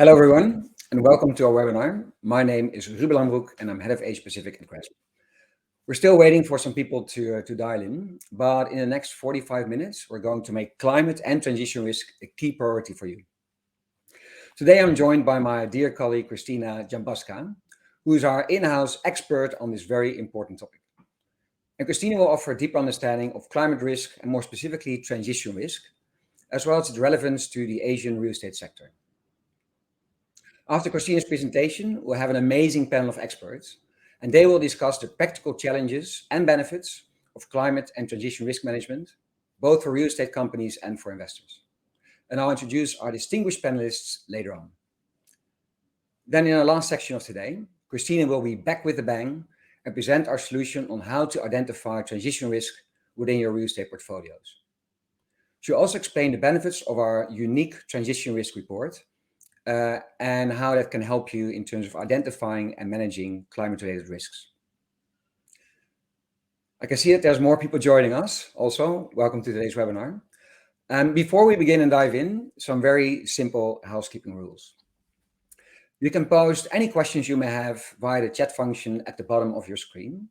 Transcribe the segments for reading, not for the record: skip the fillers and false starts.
Hello, everyone, and welcome to our webinar. My name is Ruben Langbroek, and I'm head of Asia Pacific at GRESB. We're still waiting for some people to dial in, but in the next 45 minutes, we're going to make climate and transition risk a key priority for you. Today, I'm joined by my dear colleague, Christina Jambaska, who is our in-house expert on this very important topic. And Christina will offer a deeper understanding of climate risk and more specifically transition risk, as well as its relevance to the Asian real estate sector. After Christina's presentation, we'll have an amazing panel of experts, and they will discuss the practical challenges and benefits of climate and transition risk management, both for real estate companies and for investors. And I'll introduce our distinguished panelists later on. Then in our last section of today, Christina will be back with a bang and present our solution on how to identify transition risk within your real estate portfolios. She'll also explain the benefits of our unique transition risk report and how that can help you in terms of identifying and managing climate-related risks. I can see that there's more people joining us also. Welcome to today's webinar. Before we begin and dive in, some very simple housekeeping rules. You can post any questions you may have via the chat function at the bottom of your screen.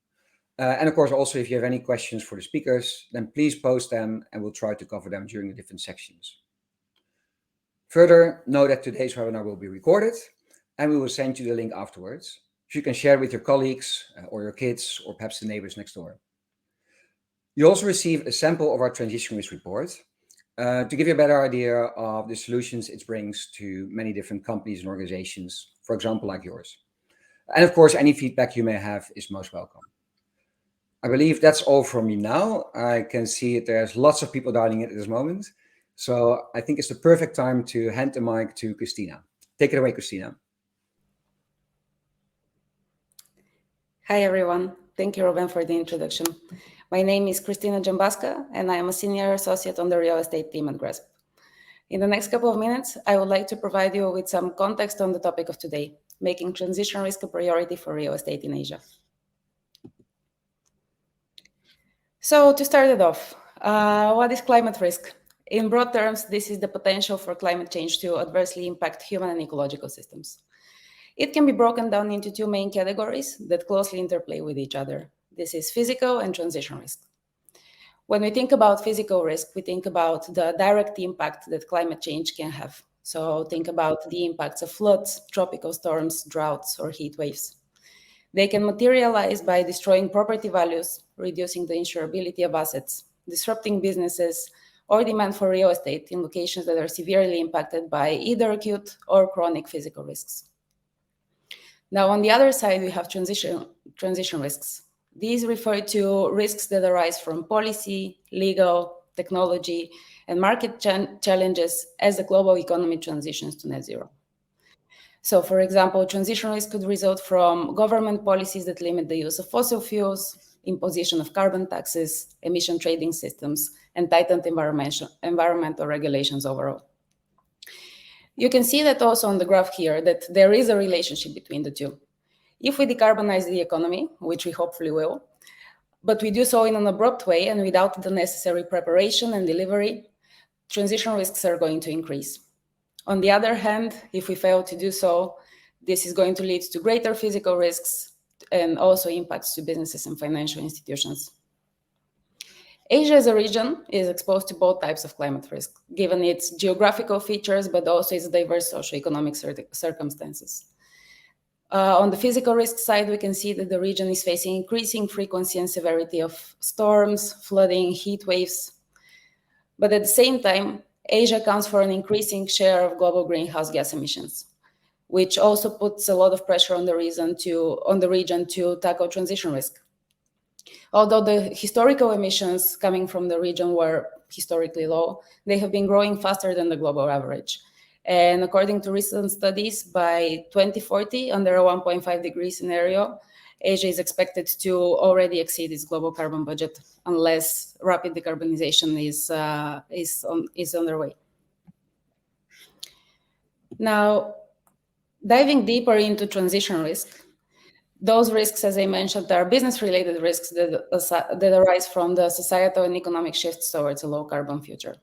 And of course, also, if you have any questions for the speakers, then please post them and we'll try to cover them during the different sections. Further, know that today's webinar will be recorded and we will send you the link afterwards, so you can share it with your colleagues or your kids or perhaps the neighbors next door. You also receive a sample of our transition risk report to give you a better idea of the solutions it brings to many different companies and organizations, for example, like yours. And of course, any feedback you may have is most welcome. I believe that's all from me now. I can see that there's lots of people dialing in at this moment. So I think it's the perfect time to hand the mic to Christina. Take it away, Christina. Hi, everyone. Thank you, Ruben, for the introduction. My name is Christina Jambaska, and I am a senior associate on the real estate team at GRESB. In the next couple of minutes, I would like to provide you with some context on the topic of today, making transition risk a priority for real estate in Asia. So to start it off, what is climate risk? In broad terms, this is the potential for climate change to adversely impact human and ecological systems. It can be broken down into two main categories that closely interplay with each other. This is physical and transition risk. When we think about physical risk, we think about the direct impact that climate change can have. So think about the impacts of floods, tropical storms, droughts, or heat waves. They can materialize by destroying property values, reducing the insurability of assets, disrupting businesses, or demand for real estate in locations that are severely impacted by either acute or chronic physical risks. Now, on the other side, we have transition risks. These refer to risks that arise from policy, legal, technology, and market challenges as the global economy transitions to net zero. So, for example, transition risk could result from government policies that limit the use of fossil fuels, imposition of carbon taxes, emission trading systems, and tightened environmental regulations overall. You can see that also on the graph here that there is a relationship between the two. If we decarbonize the economy, which we hopefully will, but we do so in an abrupt way and without the necessary preparation and delivery, transition risks are going to increase. On the other hand, if we fail to do so, this is going to lead to greater physical risks and also impacts to businesses and financial institutions. Asia as a region is exposed to both types of climate risk, given its geographical features, but also its diverse socioeconomic circumstances. On the physical risk side, we can see that the region is facing increasing frequency and severity of storms, flooding, heat waves. But at the same time, Asia accounts for an increasing share of global greenhouse gas emissions, which also puts a lot of pressure on the region to tackle transition risk. Although the historical emissions coming from the region were historically low, they have been growing faster than the global average. And according to recent studies, by 2040, under a 1.5 degree scenario, Asia is expected to already exceed its global carbon budget unless rapid decarbonization is underway. Now, diving deeper into transition risk, those risks, as I mentioned, are business-related risks that arise from the societal and economic shifts towards a low-carbon future.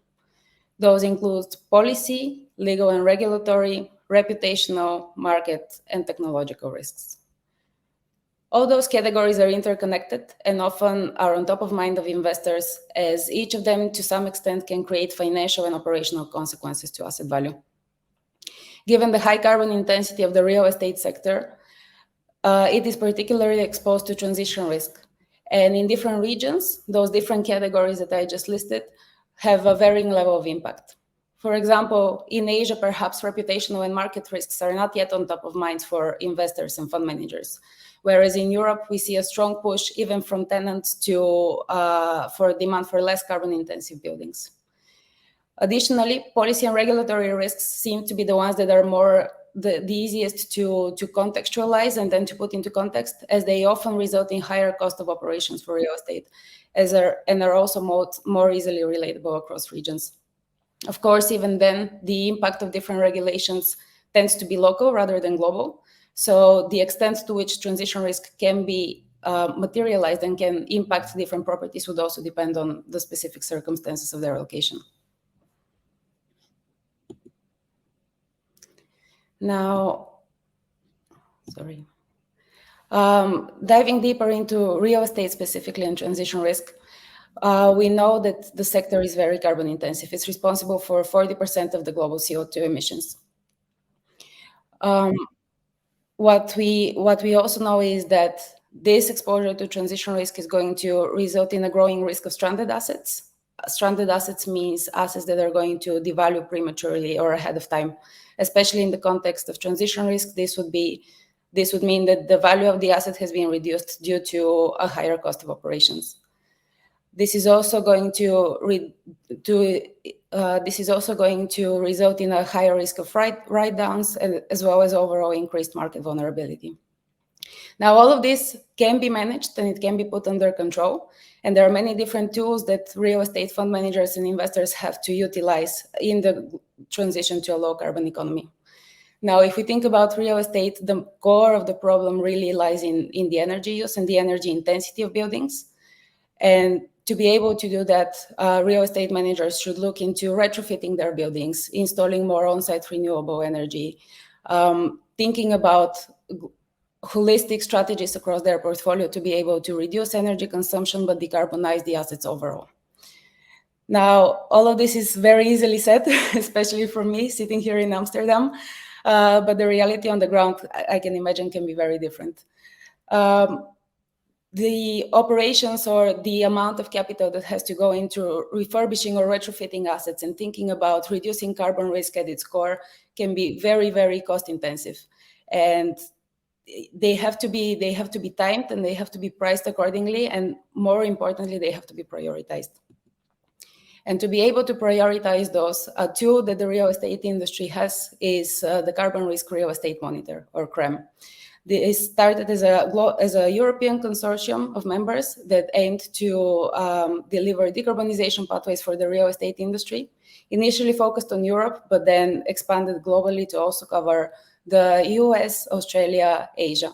Those include policy, legal and regulatory, reputational, market, and technological risks. All those categories are interconnected and often are on top of mind of investors, as each of them to some extent can create financial and operational consequences to asset value. Given the high carbon intensity of the real estate sector, it is particularly exposed to transition risk. And in different regions, those different categories that I just listed have a varying level of impact. For example, in Asia, perhaps reputational and market risks are not yet on top of minds for investors and fund managers. Whereas in Europe, we see a strong push even from tenants for demand for less carbon intensive buildings. Additionally, policy and regulatory risks seem to be the ones that are the easiest to contextualize and then to put into context, as they often result in higher cost of operations for real estate, and are also more easily relatable across regions. Of course, even then, the impact of different regulations tends to be local rather than global. So the extent to which transition risk can be materialized and can impact different properties would also depend on the specific circumstances of their location. Now, diving deeper into real estate specifically and transition risk, we know that the sector is very carbon intensive. It's responsible for 40% of the global CO2 emissions. What we also know is that this exposure to transition risk is going to result in a growing risk of stranded assets. Stranded assets means assets that are going to devalue prematurely or ahead of time. Especially in the context of transition risk, this would mean that the value of the asset has been reduced due to a higher cost of operations. This is also going to result in a higher risk of write-downs, as well as overall increased market vulnerability. Now, all of this can be managed and it can be put under control. And there are many different tools that real estate fund managers and investors have to utilize in the transition to a low carbon economy. Now, if we think about real estate, the core of the problem really lies in the energy use and the energy intensity of buildings. And to be able to do that, real estate managers should look into retrofitting their buildings, installing more on-site renewable energy, thinking about holistic strategies across their portfolio to be able to reduce energy consumption but decarbonize the assets overall. Now, all of this is very easily said, especially for me sitting here in Amsterdam, but the reality on the ground, I can imagine, can be very different. The operations or the amount of capital that has to go into refurbishing or retrofitting assets and thinking about reducing carbon risk at its core can be very, very cost intensive. And they have to be timed and they have to be priced accordingly. And more importantly, they have to be prioritized. And to be able to prioritize those, a tool that the real estate industry has is the Carbon Risk Real Estate Monitor, or CRREM. It started as a European consortium of members that aimed to deliver decarbonization pathways for the real estate industry. Initially focused on Europe, but then expanded globally to also cover the US, Australia, Asia.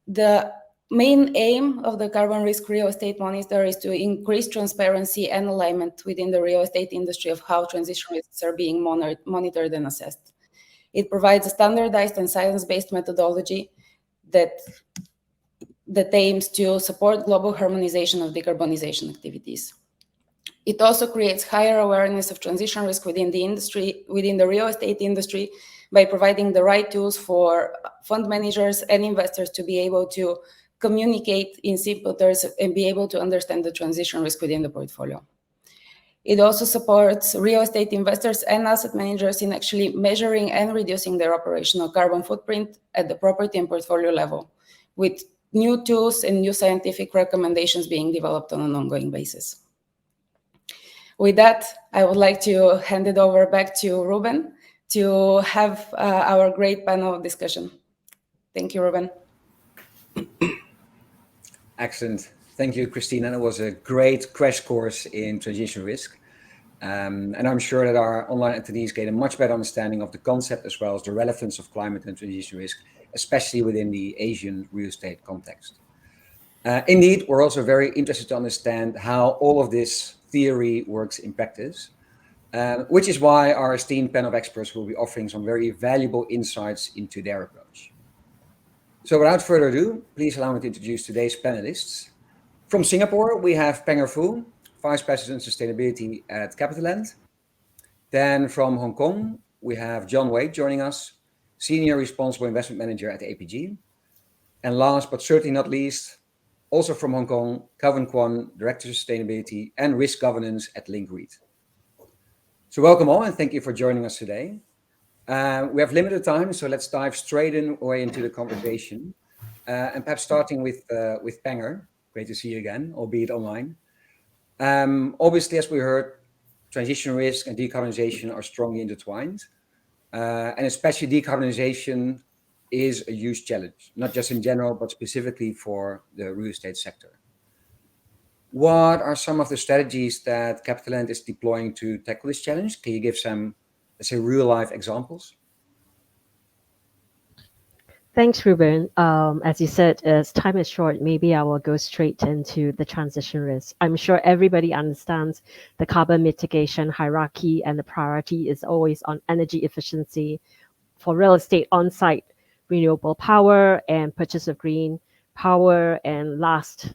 The main aim of the Carbon Risk Real Estate Monitor is to increase transparency and alignment within the real estate industry of how transition risks are being monitored and assessed. It provides a standardized and science-based methodology that aims to support global harmonization of decarbonization activities. It also creates higher awareness of transition risk within the industry, within the real estate industry, by providing the right tools for fund managers and investors to be able to communicate in simple terms and be able to understand the transition risk within the portfolio. It also supports real estate investors and asset managers in actually measuring and reducing their operational carbon footprint at the property and portfolio level, with new tools and new scientific recommendations being developed on an ongoing basis. With that, I would like to hand it over back to Ruben to have our great panel discussion. Thank you, Ruben. Excellent. Thank you, Christina. It was a great crash course in transition risk. And I'm sure that our online attendees gain a much better understanding of the concept as well as the relevance of climate and transition risk, especially within the Asian real estate context. Indeed, we're also very interested to understand how all of this theory works in practice. which is why our esteemed panel of experts will be offering some very valuable insights into their approach. So without further ado, please allow me to introduce today's panelists. From Singapore, we have Penger Fu, Vice President Sustainability at CapitaLand. Then from Hong Kong, we have John Wade joining us, Senior Responsible Investment Manager at APG. And last but certainly not least, also from Hong Kong, Calvin Kwan, Director of Sustainability and Risk Governance at Link REIT. So welcome all, and thank you for joining us today. We have limited time, so let's dive straight away into the conversation. And perhaps starting with Penger. Great to see you again, albeit online. Obviously, as we heard, transition risk and decarbonization are strongly intertwined. And especially decarbonization is a huge challenge, not just in general, but specifically for the real estate sector. What are some of the strategies that CapitaLand is deploying to tackle this challenge? Can you give some, let's say, real-life examples? Thanks, Ruben. As you said, as time is short, maybe I will go straight into the transition risk. I'm sure everybody understands the carbon mitigation hierarchy, and the priority is always on energy efficiency for real estate on-site renewable power and purchase of green power, and last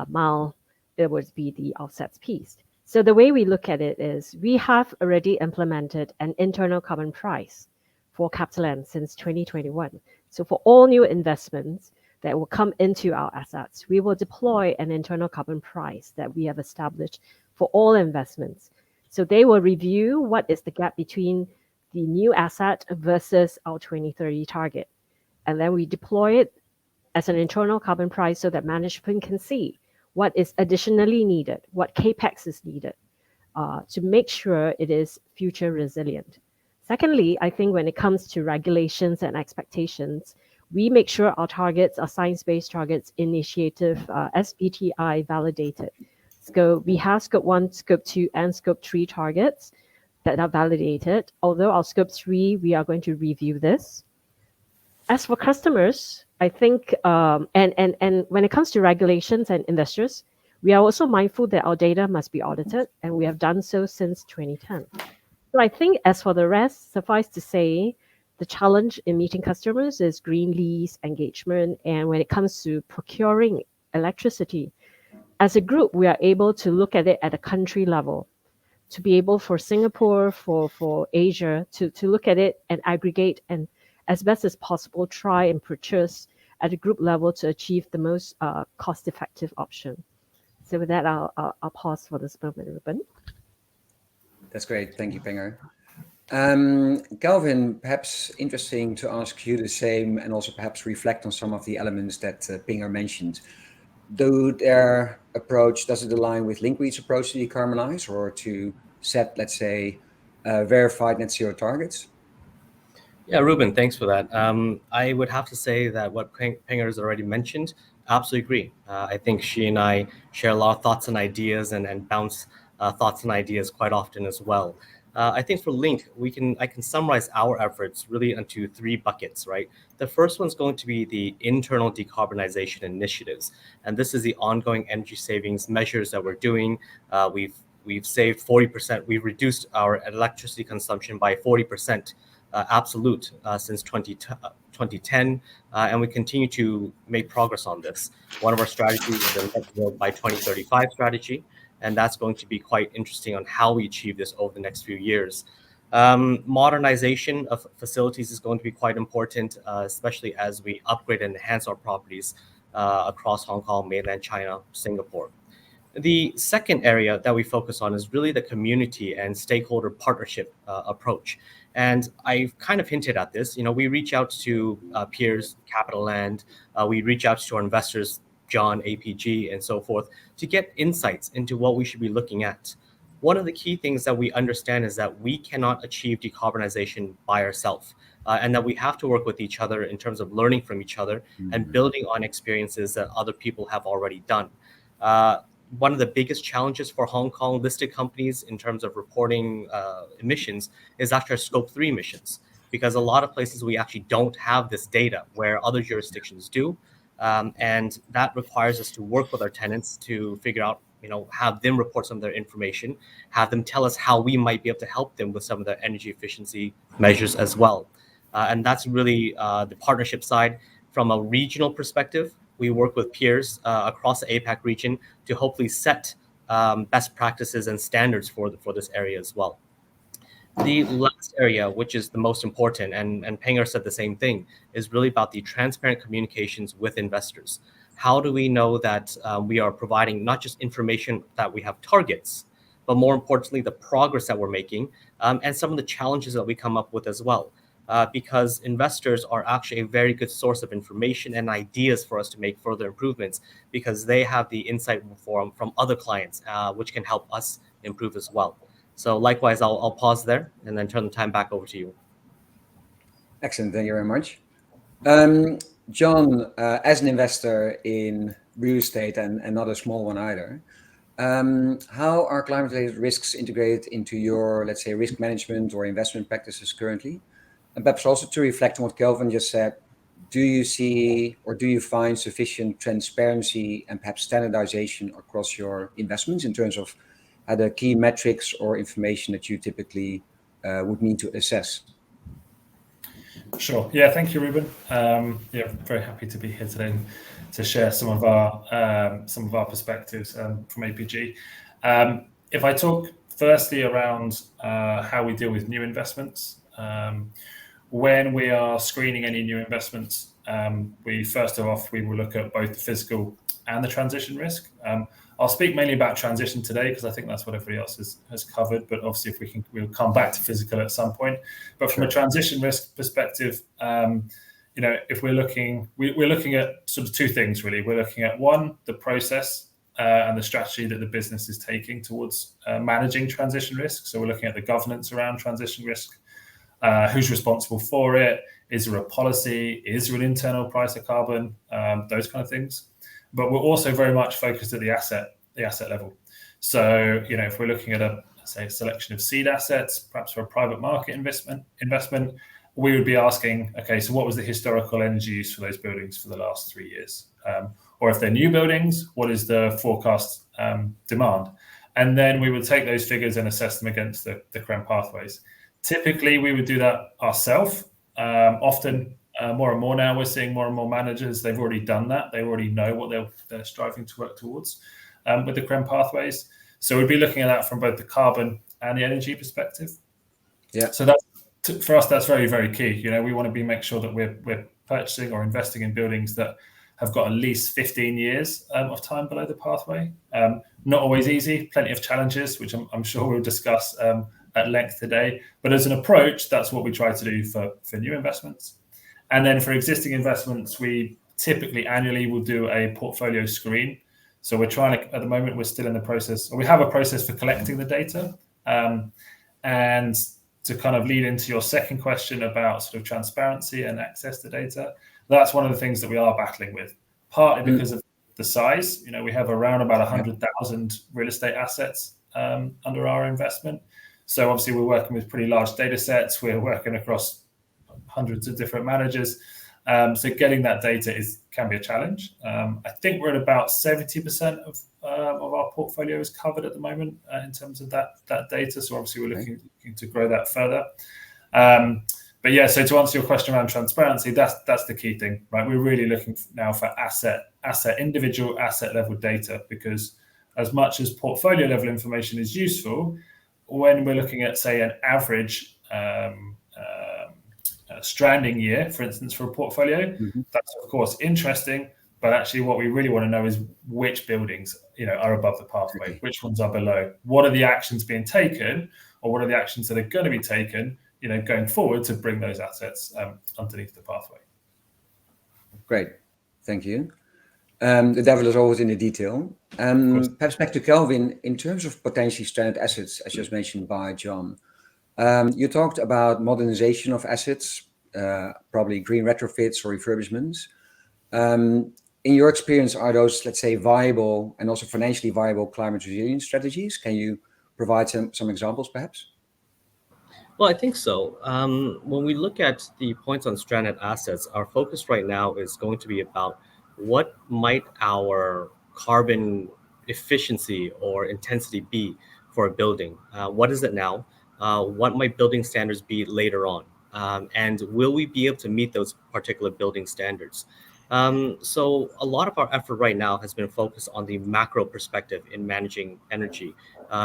mile, it would be the offsets piece. So the way we look at it is we have already implemented an internal carbon price for CapitaLand since 2021. So for all new investments that will come into our assets, we will deploy an internal carbon price that we have established for all investments. So they will review what is the gap between the new asset versus our 2030 target. And then we deploy it as an internal carbon price so that management can see what is additionally needed, what CAPEX is needed to make sure it is future resilient. Secondly, I think when it comes to regulations and expectations, we make sure our targets are science-based targets initiative, SBTi validated. So we have Scope 1, Scope 2, and Scope 3 targets that are validated. Although our Scope 3, we are going to review this. As for customers, I think, and when it comes to regulations and investors, we are also mindful that our data must be audited, and we have done so since 2010. So I think as for the rest, suffice to say, the challenge in meeting customers is green lease engagement. And when it comes to procuring electricity, as a group, we are able to look at it at a country level, to be able for Singapore, for Asia, to look at it and aggregate and as best as possible, try and purchase at a group level to achieve the most cost-effective option. So with that, I'll pause for this moment, Ruben. That's great. Thank you, Penger. Calvin, perhaps interesting to ask you the same, and also perhaps reflect on some of the elements that Penger mentioned. Does it align with Link REIT's approach to decarbonize or to set, let's say, verified net zero targets? Yeah, Ruben, thanks for that. I would have to say that what Penger has already mentioned, absolutely agree. I think she and I share a lot of thoughts and ideas and bounce thoughts and ideas quite often as well. I think for Link, I can summarize our efforts really into three buckets, right? The first one's going to be the internal decarbonization initiatives, and this is the ongoing energy savings measures that we're doing. We've saved 40%. We've reduced our electricity consumption by 40%. Absolute since 2010, and we continue to make progress on this. One of our strategies is the Net Zero by 2035 strategy, and that's going to be quite interesting on how we achieve this over the next few years. Modernization of facilities is going to be quite important, especially as we upgrade and enhance our properties across Hong Kong, mainland China, Singapore. The second area that we focus on is really the community and stakeholder partnership approach. And I've kind of hinted at this. We reach out to peers, CapitaLand, we reach out to our investors, John, APG, and so forth, to get insights into what we should be looking at. One of the key things that we understand is that we cannot achieve decarbonization by ourselves, and that we have to work with each other in terms of learning from each other and building on experiences that other people have already done. One of the biggest challenges for Hong Kong listed companies in terms of reporting emissions is actually our Scope 3 emissions, because a lot of places we actually don't have this data where other jurisdictions do. And that requires us to work with our tenants to figure out have them report some of their information, have them tell us how we might be able to help them with some of their energy efficiency measures as well. And that's really the partnership side. From a regional perspective, we work with peers across the APAC region to hopefully set best practices and standards for this area as well. The last area, which is the most important, and Penger said the same thing, is really about the transparent communications with investors. How do we know that we are providing not just information that we have targets, but more importantly, the progress that we're making and some of the challenges that we come up with as well? Because investors are actually a very good source of information and ideas for us to make further improvements, because they have the insight from other clients, which can help us improve as well. So likewise, I'll pause there and then turn the time back over to you. Excellent, thank you very much. John, as an investor in real estate and not a small one either, how are climate-related risks integrated into your, let's say, risk management or investment practices currently? And perhaps also to reflect on what Kelvin just said, do you see or do you find sufficient transparency and perhaps standardization across your investments in terms of the key metrics or information that you typically would need to assess? Sure. Yeah, thank you, Ruben. Yeah, very happy to be here today to share some of our perspectives from APG. If I talk firstly around how we deal with new investments, when we are screening any new investments, we will look at both the physical and the transition risk. I'll speak mainly about transition today because I think that's what everybody else has covered. But obviously, we'll come back to physical at some point. But from a transition risk perspective, if we're looking at sort of two things really. We're looking at one, the process and the strategy that the business is taking towards managing transition risk. So we're looking at the governance around transition risk. Who's responsible for it? Is there a policy? Is there an internal price of carbon? Those kind of things. But we're also very much focused at the asset level. So, if we're looking at a selection of seed assets, perhaps for a private market investment, we would be asking, okay, so what was the historical energy use for those buildings for the last 3 years? Or if they're new buildings, what is the forecast demand? And then we would take those figures and assess them against the CRREM pathways. Typically, we would do that ourselves. Often, more and more now, we're seeing more and more managers, they've already done that. They already know what they're striving to work towards with the CRREM pathways. So we'd be looking at that from both the carbon and the energy perspective. Yeah. So for us, that's very, very key. We want to make sure that we're purchasing or investing in buildings that have got at least 15 years of time below the pathway. Not always easy, plenty of challenges, which I'm sure we'll discuss at length today. But as an approach, that's what we try to do for new investments. And then for existing investments, we typically annually will do a portfolio screen. So we're trying to, at the moment, we're still in the process, or we have a process for collecting the data. And to kind of lead into your second question about sort of transparency and access to data, that's one of the things that we are battling with, partly because of the size. We have around about 100,000 real estate assets under our investment. So obviously we're working with pretty large data sets. We're working across hundreds of different managers. So getting that data can be a challenge. I think we're at about 70% of our portfolio is covered at the moment in terms of that data. So obviously we're looking to grow that further. But yeah, so to answer your question around transparency, that's the key thing, right? We're really looking now for individual asset level data, because as much as portfolio level information is useful, when we're looking at, say, an average stranding year, for instance, for a portfolio, that's of course interesting. But actually, what we really want to know is which buildings, are above the pathway, which ones are below. What are the actions being taken, or what are the actions that are going to be taken, going forward to bring those assets underneath the pathway? Great, thank you. The devil is always in the detail. Perhaps back to Kelvin, in terms of potentially stranded assets, as just mentioned by John, you talked about modernization of assets, probably green retrofits or refurbishments. In your experience, are those, let's say, viable and also financially viable climate resilience strategies? Can you provide some examples, perhaps? Well, I think so. When we look at the points on stranded assets, our focus right now is going to be about what might our carbon efficiency or intensity be for a building? What is it now? What might building standards be later on? And will we be able to meet those particular building standards? So a lot of our effort right now has been focused on the macro perspective in managing energy,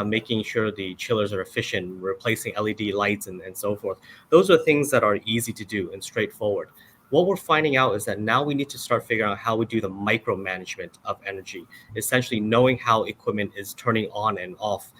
making sure the chillers are efficient, replacing LED lights and so forth. Those are things that are easy to do and straightforward. What we're finding out is that now we need to start figuring out how we do the micromanagement of energy, essentially knowing how equipment is turning on and off,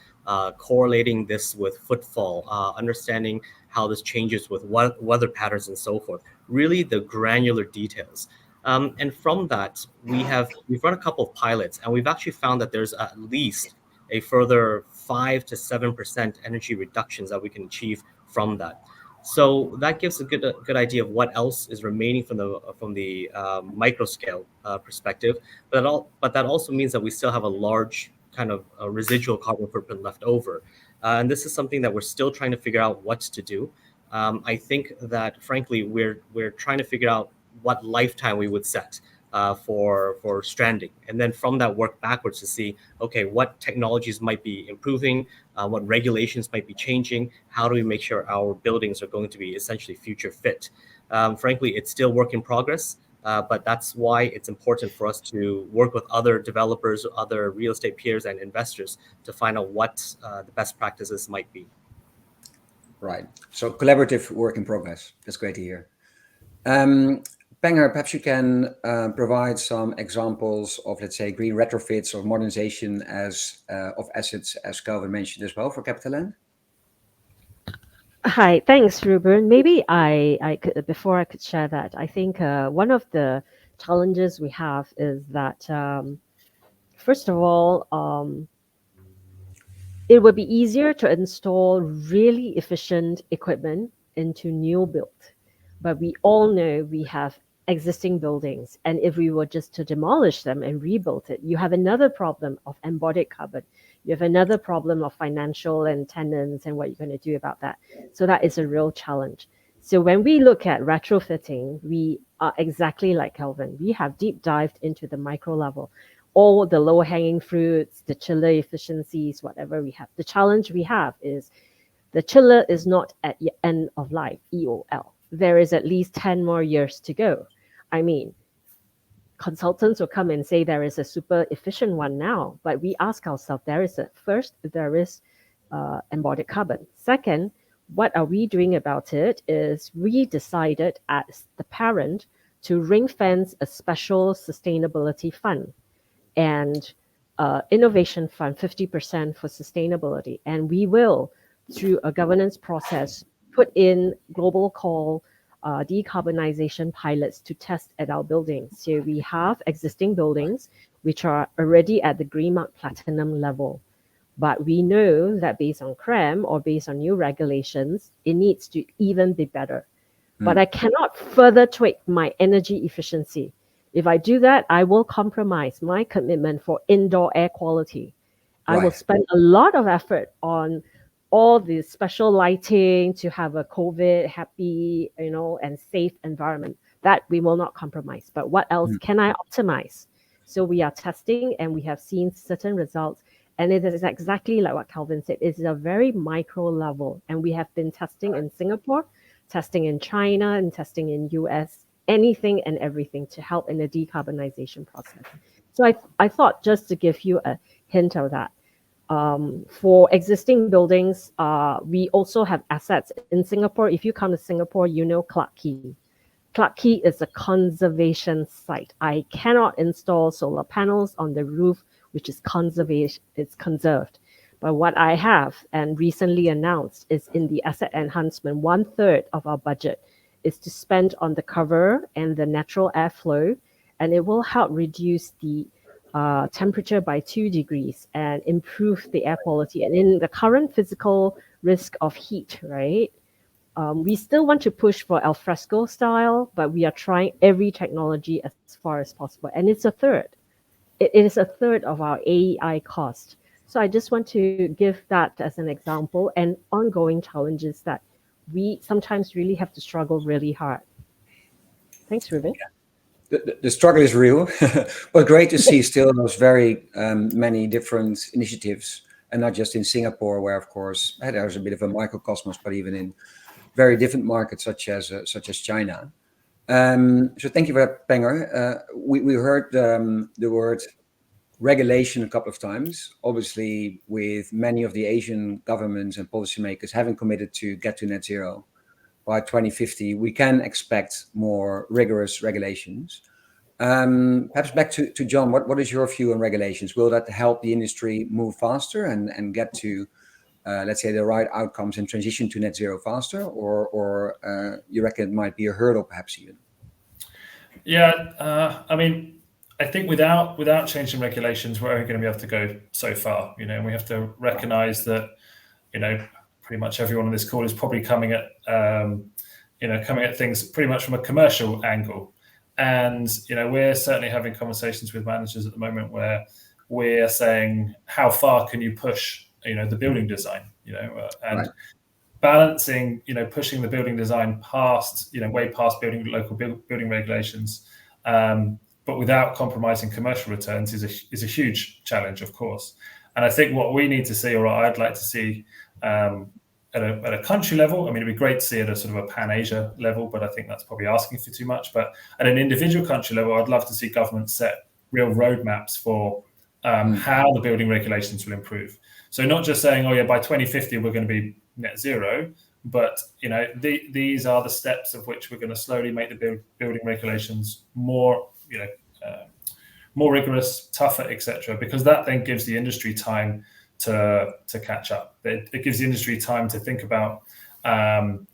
correlating this with footfall, understanding how this changes with weather patterns and so forth, really the granular details. And from that, we've run a couple of pilots, and we've actually found that there's at least a further 5 to 7% energy reductions that we can achieve from that. So that gives a good idea of what else is remaining from the micro scale perspective. But that also means that we still have a large kind of residual carbon footprint left over, and this is something that we're still trying to figure out what to do. I think that frankly we're trying to figure out what lifetime we would set for stranding, and then from that work backwards to see, okay, what technologies might be improving, what regulations might be changing, how do we make sure our buildings are going to be essentially future fit. Frankly, it's still work in progress, but that's why it's important for us to work with other developers, other real estate peers and investors to find out what the best practices might be. Right. So collaborative work in progress. That's great to hear. Penger, perhaps you can provide some examples of, let's say, green retrofits or modernization of assets, as Calvin mentioned as well, for CapitaLand. Hi, thanks, Ruben. Maybe I could, before I could share that, I think one of the challenges we have is that, first of all, it would be easier to install really efficient equipment into new build. But we all know we have existing buildings, and if we were just to demolish them and rebuild it, you have another problem of embodied carbon. You have another problem of financial and tenants and what you're going to do about that. So that is a real challenge. So when we look at retrofitting, we are exactly like Kelvin. We have deep dived into the micro level, all the low-hanging fruits, the chiller efficiencies, whatever we have. The challenge we have is the chiller is not at the end of life, EOL. There is at least 10 more years to go. I mean, consultants will come and say there is a super efficient one now, but we ask ourselves, there is embodied carbon. Second, what are we doing about it is we decided as the parent to ring fence a special sustainability fund and innovation fund, 50% for sustainability. And we will, through a governance process, put in global call decarbonization pilots to test at our buildings. So we have existing buildings which are already at the Green Mark Platinum level. But we know that based on CREM or based on new regulations, it needs to even be better. But I cannot further tweak my energy efficiency. If I do that, I will compromise my commitment for indoor air quality. I will spend a lot of effort on all the special lighting to have a COVID happy, and safe environment. That we will not compromise. But what else can I optimize? So we are testing and we have seen certain results. And it is exactly like what Calvin said. It's a very micro level. And we have been testing in Singapore, testing in China, and testing in US, anything and everything to help in the decarbonization process. So I thought just to give you a hint of that. For existing buildings, we also have assets in Singapore. If you come to Singapore, you know Clarke Quay. Clarke Quay is a conservation site. I cannot install solar panels on the roof, which is conservation. It's conserved. But what I have and recently announced is in the asset enhancement, 1/3 of our budget is to spend on the cover and the natural airflow, and it will help reduce the temperature by 2 degrees and improve the air quality. And in the current physical risk of heat, right? We still want to push for al fresco style, but we are trying every technology as far as possible. And it's a third. It is a third of our AEI cost. So I just want to give that as an example and ongoing challenges that we sometimes really have to struggle really hard. Thanks, Ruben. the struggle is real, but great to see still those very many different initiatives, and not just in Singapore, where of course there's a bit of a microcosmos, but even in very different markets such as China. So thank you for that, Penger. We heard the word regulation a couple of times. Obviously, with many of the Asian governments and policymakers having committed to get to net zero by 2050, we can expect more rigorous regulations. Perhaps back to John, what is your view on regulations? Will that help the industry move faster and get to, let's say, the right outcomes and transition to net zero faster, or you reckon it might be a hurdle perhaps even? Yeah, I mean, I think without changing regulations, we're only going to be able to go so far. And we have to recognise that, pretty much everyone on this call is probably coming at things pretty much from a commercial angle. And, we're certainly having conversations with managers at the moment where we're saying, how far can you push, the building design, and right. Balancing, pushing the building design past, way past local building regulations, but without compromising commercial returns is a huge challenge, of course. And I think what we need to see, or I'd like to see, at a country level, I mean, it'd be great to see at a sort of a pan-Asia level, but I think that's probably asking for too much. But at an individual country level, I'd love to see governments set real roadmaps for how the building regulations will improve. So not just saying, oh yeah, by 2050 we're going to be net zero, but these are the steps of which we're going to slowly make the building regulations more, more rigorous, tougher, etc. Because that then gives the industry time to catch up. It gives the industry time to think about how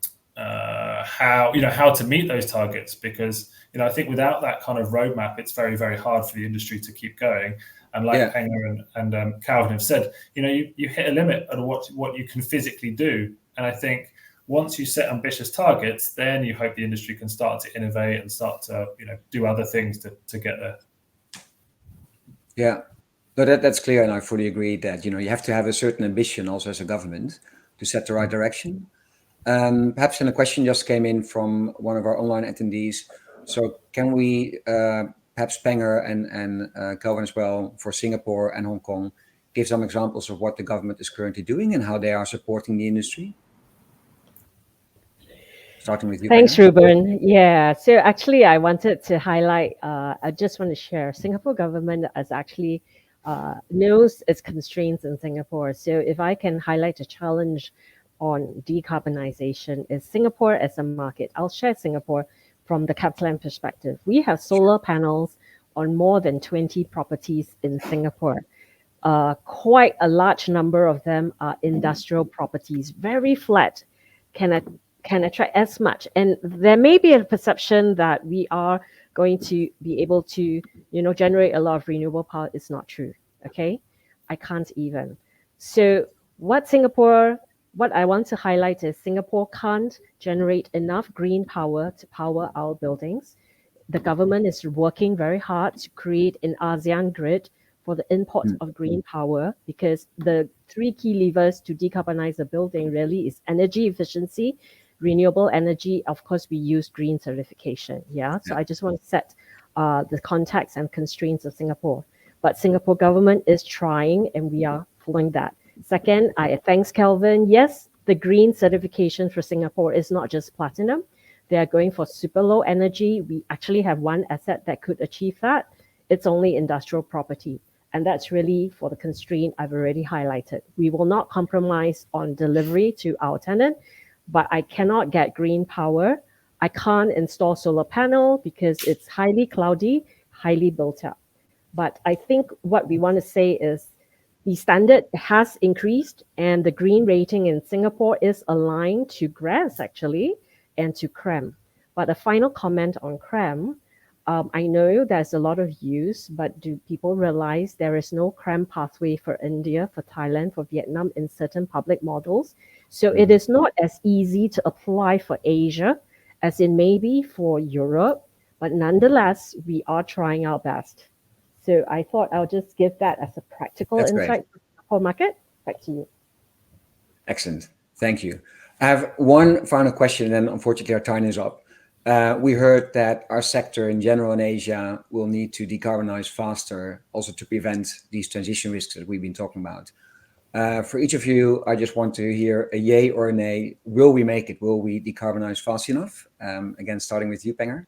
to meet those targets. Because I think without that kind of roadmap, it's very, very hard for the industry to keep going. And like Penger and Calvin have said, you hit a limit at what you can physically do. And I think once you set ambitious targets, then you hope the industry can start to innovate and start to do other things to get there. Yeah, no, that's clear, and I fully agree that you have to have a certain ambition also as a government to set the right direction. Perhaps then a question just came in from one of our online attendees. So can we perhaps Penger and Calvin as well, for Singapore and Hong Kong, give some examples of what the government is currently doing and how they are supporting the industry? Starting with you. Thanks, Ruben. Yeah, so actually I wanted to highlight, I just want to share, Singapore government as actually knows its constraints in Singapore. So if I can highlight a challenge on decarbonization is Singapore as a market. I'll share Singapore from the CapitaLand perspective. We have solar panels on more than 20 properties in Singapore. Quite a large number of them are industrial properties, very flat, can attract as much. And there may be a perception that we are going to be able to, generate a lot of renewable power. It's not true, okay? I can't even. So what I want to highlight is Singapore can't generate enough green power to power our buildings. The government is working very hard to create an ASEAN grid for the import of green power, because the three key levers to decarbonize a building really is energy efficiency, renewable energy, of course, we use green certification. So I just want to set the context and constraints of Singapore. But Singapore government is trying, and we are following that. Second, thanks, Kelvin. Yes, the green certification for Singapore is not just platinum. They are going for super low energy. We actually have one asset that could achieve that. It's only industrial property. And that's really for the constraint I've already highlighted. We will not compromise on delivery to our tenant, but I cannot get green power. I can't install solar panel because it's highly cloudy, highly built up. But I think what we want to say is the standard has increased, and the green rating in Singapore is aligned to GRESB actually, and to CREM. But a final comment on CREM, I know there's a lot of use, but do people realize there is no CREM pathway for India, for Thailand, for Vietnam in certain public models? So it is not as easy to apply for Asia as it may be for Europe, but nonetheless, we are trying our best. So I thought I'll just give that as a practical insight for market. Back to you. Excellent. Thank you. I have one final question, and then unfortunately our time is up. We heard that our sector in general in Asia will need to decarbonize faster, also to prevent these transition risks that we've been talking about. For each of you, I just want to hear a yay or a nay. Will we make it? Will we decarbonize fast enough? Again, starting with you, Penger.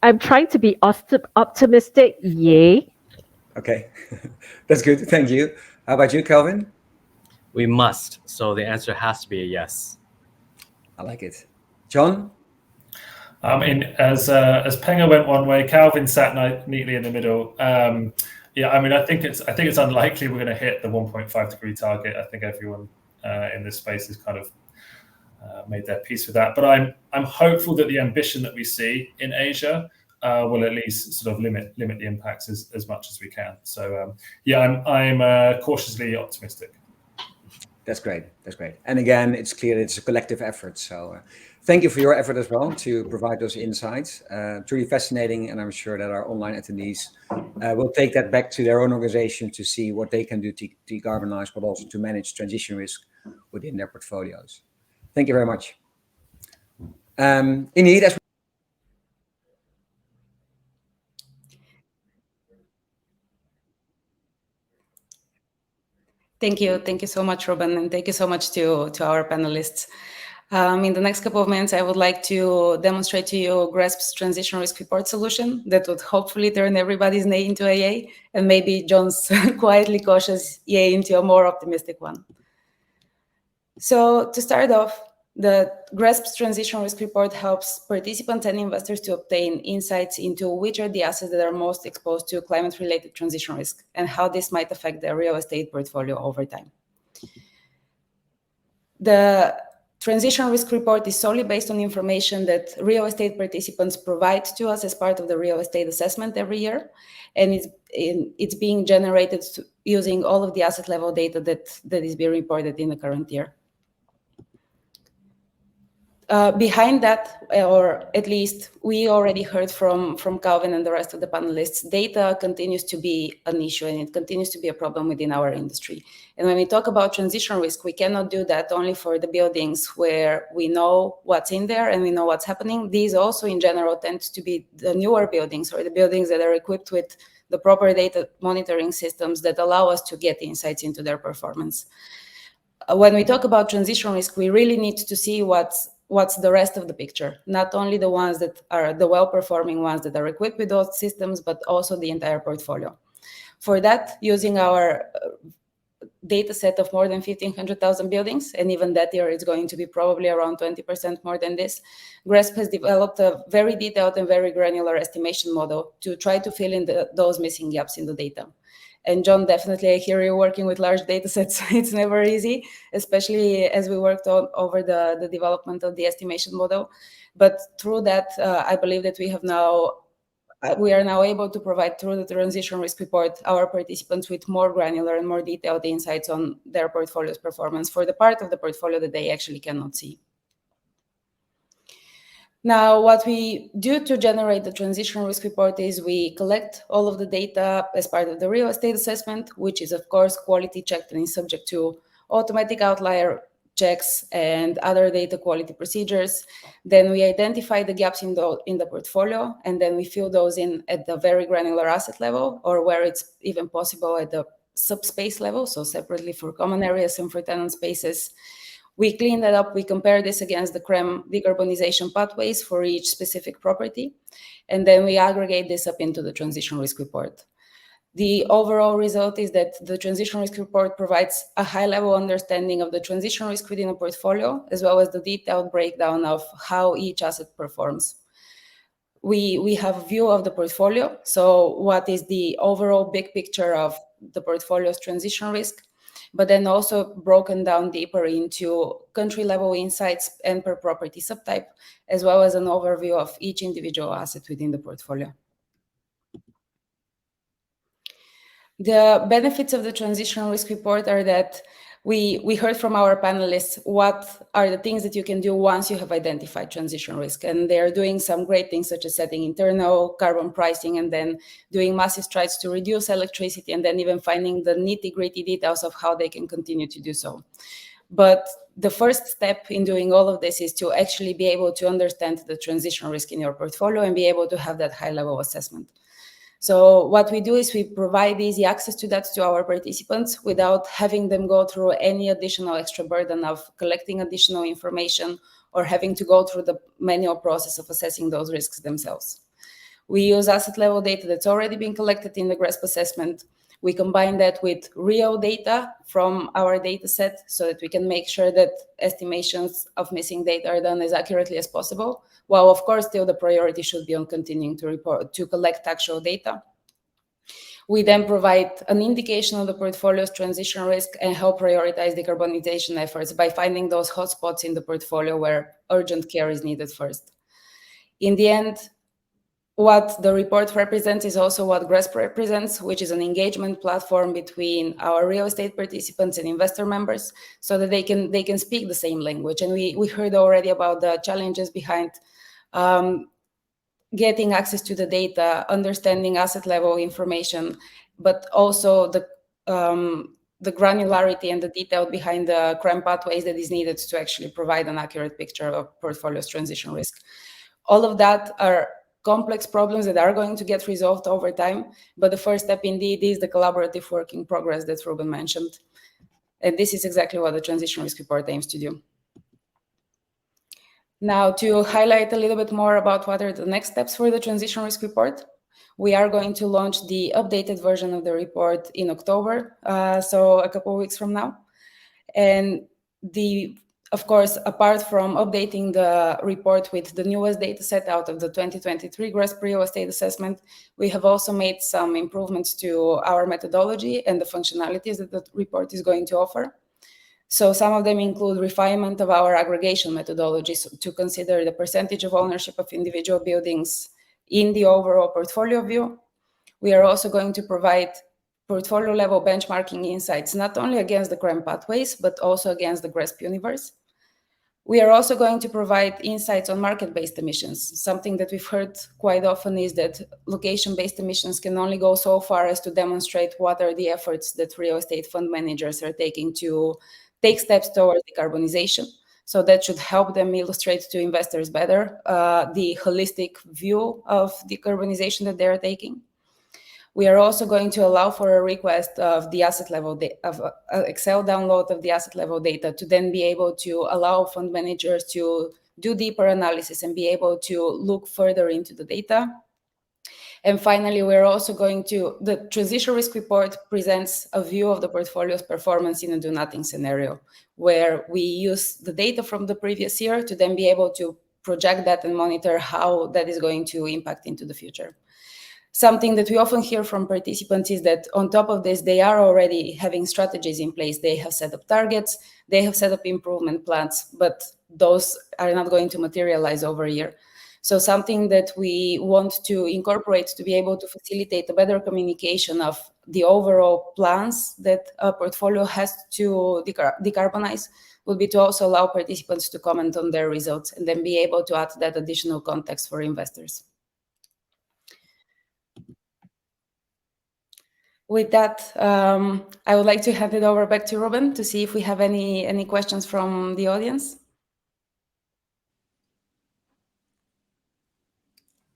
I'm trying to be optimistic. Yay. Okay, that's good. Thank you. How about you, Kelvin? We must. So the answer has to be a yes. I like it. John? As Penger went one way, Calvin sat neatly in the middle. Yeah, I mean, I think it's unlikely we're going to hit the 1.5 degree target. I think everyone in this space has kind of made their peace with that. But I'm hopeful that the ambition that we see in Asia will at least sort of limit the impacts as much as we can. So yeah, I'm cautiously optimistic. That's great. That's great. And again, it's clear that it's a collective effort. So thank you for your effort as well to provide those insights. Truly fascinating. And I'm sure that our online attendees will take that back to their own organization to see what they can do to decarbonize, but also to manage transition risk within their portfolios. Thank you very much. Indeed, as Thank you so much, Ruben, and thank you so much to our panelists. In the next couple of minutes, I would like to demonstrate to you GRESB's transition risk report solution that would hopefully turn everybody's nay into a yay, and maybe John's quietly cautious yay into a more optimistic one. So to start off, the GRESB's transition risk report helps participants and investors to obtain insights into which are the assets that are most exposed to climate-related transition risk and how this might affect their real estate portfolio over time. The transition risk report is solely based on information that real estate participants provide to us as part of the real estate assessment every year, and it's being generated using all of the asset level data that is being reported in the current year. Behind that, or at least we already heard from Calvin and the rest of the panelists, data continues to be an issue and it continues to be a problem within our industry. And when we talk about transition risk, we cannot do that only for the buildings where we know what's in there and we know what's happening. These also in general tend to be the newer buildings or the buildings that are equipped with the proper data monitoring systems that allow us to get insights into their performance. When we talk about transition risk, we really need to see what's the rest of the picture, not only the ones that are the well-performing ones that are equipped with those systems, but also the entire portfolio. For that, using our data set of more than 1,500,000 buildings, and even that year it's going to be probably around 20% more than this, GRESB has developed a very detailed and very granular estimation model to try to fill in those missing gaps in the data. And John, definitely, I hear you working with large data sets. It's never easy, especially as we worked over the development of the estimation model. But through that, I believe that we are now able to provide through the transition risk report our participants with more granular and more detailed insights on their portfolio's performance for the part of the portfolio that they actually cannot see. Now, what we do to generate the transition risk report is we collect all of the data as part of the real estate assessment, which is, of course, quality checked and is subject to automatic outlier checks and other data quality procedures. Then we identify the gaps in the portfolio, and then we fill those in at the very granular asset level, or where it's even possible at the subspace level, so separately for common areas and for tenant spaces. We clean that up, we compare this against the CREM decarbonization pathways for each specific property, and then we aggregate this up into the transition risk report. The overall result is that the transition risk report provides a high-level understanding of the transition risk within a portfolio, as well as the detailed breakdown of how each asset performs. We have a view of the portfolio, so what is the overall big picture of the portfolio's transition risk, but then also broken down deeper into country-level insights and per property subtype, as well as an overview of each individual asset within the portfolio. The benefits of the transition risk report are that we heard from our panelists what are the things that you can do once you have identified transition risk. And they're doing some great things, such as setting internal carbon pricing and then doing massive strides to reduce electricity, and then even finding the nitty-gritty details of how they can continue to do so. But the first step in doing all of this is to actually be able to understand the transition risk in your portfolio and be able to have that high-level assessment. So what we do is we provide easy access to that to our participants without having them go through any additional extra burden of collecting additional information or having to go through the manual process of assessing those risks themselves. We use asset level data that's already been collected in the GRESB assessment. We combine that with real data from our data set so that we can make sure that estimations of missing data are done as accurately as possible, while of course still the priority should be on continuing to collect actual data. We then provide an indication of the portfolio's transition risk and help prioritize decarbonization efforts by finding those hotspots in the portfolio where urgent care is needed first. In the end, what the report represents is also what GRESB represents, which is an engagement platform between our real estate participants and investor members so that they can speak the same language. And we heard already about the challenges behind getting access to the data, understanding asset level information, but also the granularity and the detail behind the CRREM pathways that is needed to actually provide an accurate picture of portfolio's transition risk. All of that are complex problems that are going to get resolved over time, but the first step indeed is the collaborative work in progress that Ruben mentioned. And this is exactly what the transition risk report aims to do. Now, to highlight a little bit more about what are the next steps for the transition risk report, we are going to launch the updated version of the report in October, so a couple of weeks from now. And of course, apart from updating the report with the newest data set out of the 2023 GRESB real estate assessment, we have also made some improvements to our methodology and the functionalities that the report is going to offer. So some of them include refinement of our aggregation methodologies to consider the percentage of ownership of individual buildings in the overall portfolio view. We are also going to provide portfolio level benchmarking insights, not only against the CRREM pathways, but also against the GRESB universe. We are also going to provide insights on market-based emissions. Something that we've heard quite often is that location-based emissions can only go so far as to demonstrate what are the efforts that real estate fund managers are taking to take steps towards decarbonization. So that should help them illustrate to investors better the holistic view of decarbonization that they're taking. We are also going to allow for a request of the asset level of Excel download of the asset level data to then be able to allow fund managers to do deeper analysis and be able to look further into the data. And finally, we're also the transition risk report presents a view of the portfolio's performance in a do-nothing scenario, where we use the data from the previous year to then be able to project that and monitor how that is going to impact into the future. Something that we often hear from participants is that on top of this, they are already having strategies in place. They have set up targets, they have set up improvement plans, but those are not going to materialize over a year. So something that we want to incorporate to be able to facilitate a better communication of the overall plans that a portfolio has to decarbonize would be to also allow participants to comment on their results and then be able to add that additional context for investors. With that, I would like to hand it over back to Ruben to see if we have any questions from the audience.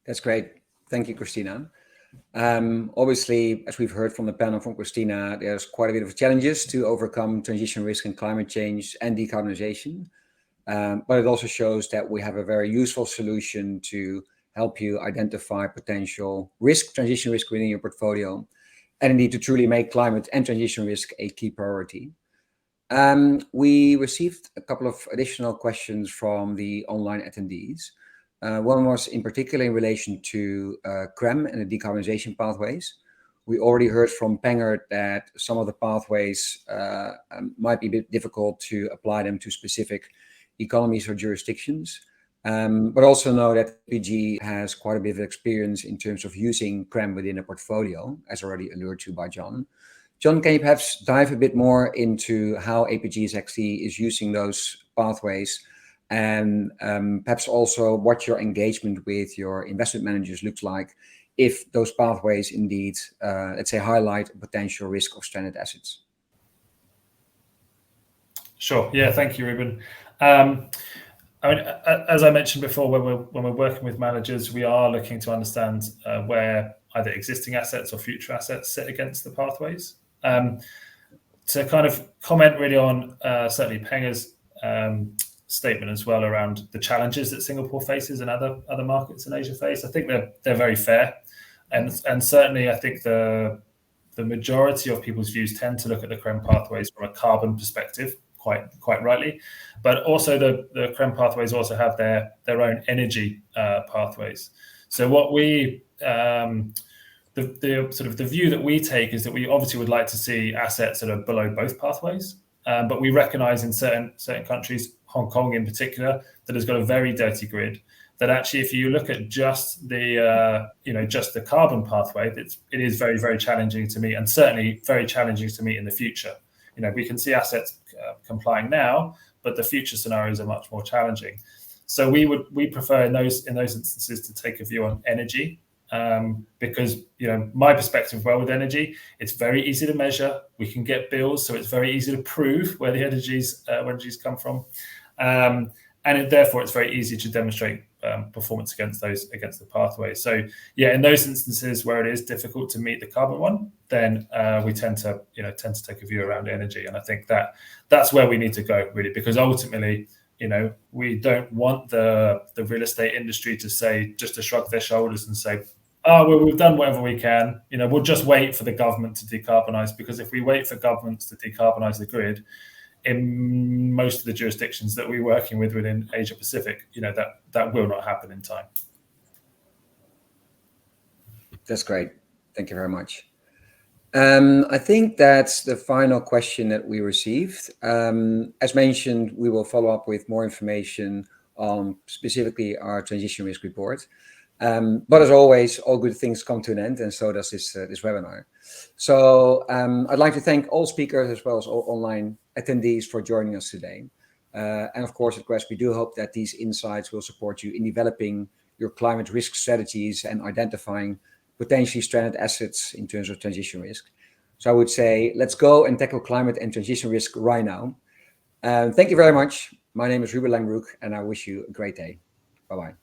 That's great. Thank you, Christina. Obviously, as we've heard from the panel from Christina, there's quite a bit of challenges to overcome transition risk and climate change and decarbonization. But it also shows that we have a very useful solution to help you identify potential transition risk within your portfolio, and indeed to truly make climate and transition risk a key priority. We received a couple of additional questions from the online attendees. One was in particular in relation to CRREM and the decarbonization pathways. We already heard from Penger that some of the pathways might be a bit difficult to apply them to specific economies or jurisdictions. But also know that APG has quite a bit of experience in terms of using CRREM within a portfolio, as already alluded to by John. John, can you perhaps dive a bit more into how APG is using those pathways, and perhaps also what your engagement with your investment managers looks like if those pathways indeed, let's say, highlight a potential risk of stranded assets? Sure. Yeah. Thank you, Ruben. I mean, as I mentioned before, when we're working with managers, we are looking to understand where either existing assets or future assets sit against the pathways. To kind of comment really on certainly Penga's statement as well around the challenges that Singapore faces and other markets in Asia face. I think they're very fair, and certainly I think the majority of people's views tend to look at the CREM pathways from a carbon perspective, quite rightly, but also the CREM pathways also have their own energy pathways. So what we the sort of the view that we take is that we obviously would like to see assets that are below both pathways, but we recognise in certain countries, Hong Kong in particular, that has got a very dirty grid. That actually, if you look at just the just the carbon pathway, it is very, very challenging to meet, and certainly very challenging to meet in the future. We can see assets complying now, but the future scenarios are much more challenging. So we prefer in those instances to take a view on energy. Because my perspective, well, with energy, it's very easy to measure. We can get bills, so it's very easy to prove where the energies come from, and therefore it's very easy to demonstrate performance against the pathways. So yeah, in those instances where it is difficult to meet the carbon one, then we tend to take a view around energy, and I think that's where we need to go really, because ultimately, we don't want the real estate industry to shrug their shoulders and say, oh, well, we've done whatever we can. We'll just wait for the government to decarbonise, because if we wait for governments to decarbonise the grid, in most of the jurisdictions that we're working with within Asia Pacific, that will not happen in time. That's great. Thank you very much. I think that's the final question that we received. As mentioned, we will follow up with more information on specifically our transition risk report. But as always, all good things come to an end, and so does this webinar. So I'd like to thank all speakers as well as all online attendees for joining us today. And of course, at GRESB, we do hope that these insights will support you in developing your climate risk strategies and identifying potentially stranded assets in terms of transition risk. So I would say, let's go and tackle climate and transition risk right now. Thank you very much. My name is Ruben Langbroek, and I wish you a great day. Bye-bye.